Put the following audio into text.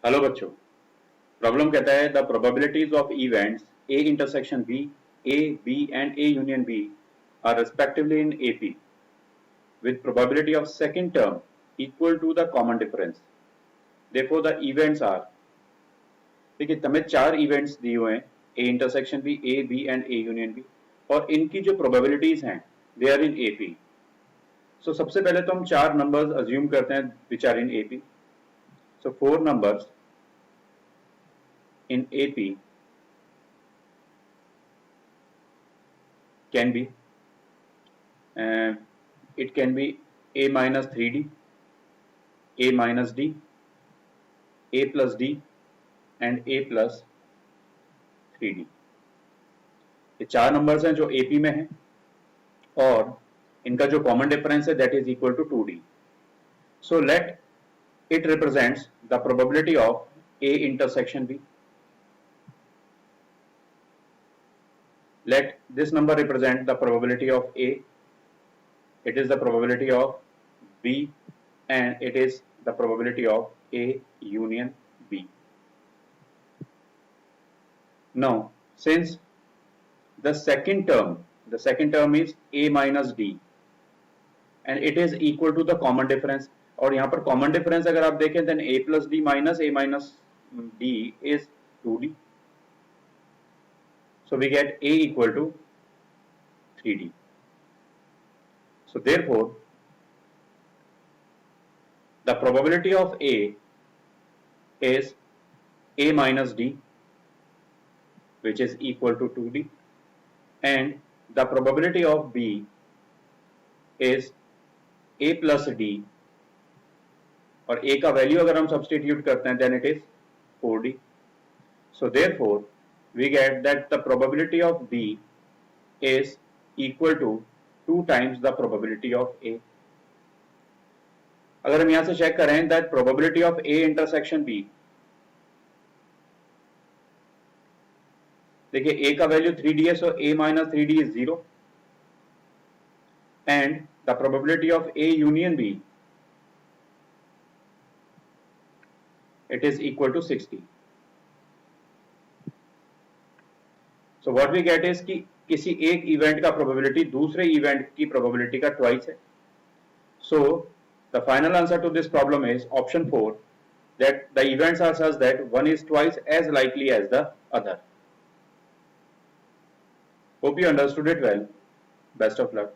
Hello बच्चों, problem कहता है the probabilities of events A intersection B, A B and A union B are respectively in AP with probability of second term equal to the common difference. Therefore the events are, देखिए तमें चार events दिए हुए हैं A intersection B, A B and A union B, और इनकी जो probabilities हैं दे आर इन एपी. सो सबसे पहले तो हम चार नंबर्स अज्यूम करते हैं which are in AP. So four numbers in AP can be, it can be A minus 3D, A minus D, A plus D and A plus 3D. ये चार numbers हैं जो AP में हैं और इनका जो कॉमन डिफरेंस है that is equal to 2D. So let it represents the probability of A intersection B. Let this number represent the probability of A, it is the probability of B, and it is the probability of A union B. Now, since the second term is A minus D and it is equal to the common difference, और यहाँ पर common difference अगर आप देखें then A plus D minus A minus D is 2D. So we get A equal to 3D. So therefore, the probability of A is A minus D, which is equal to 2D, and the probability of B is A plus D, और A का value अगर हम substitute करते हैं then it is 4D. So therefore, we get that the probability of B is equal to 2 times the probability of A. अगर हम यहां से चेक करें that probability of A intersection B, देखिए A का वैल्यू 3D है, so A minus 3D is 0, and the probability of A union B, it is equal to 60. So what we get is कि किसी एक event का probability दूसरे event की probability का ट्वाइस है. So the final answer to this problem is option 4, that the events are such that one is twice as likely as the other. Hope you understood it well. Best of luck.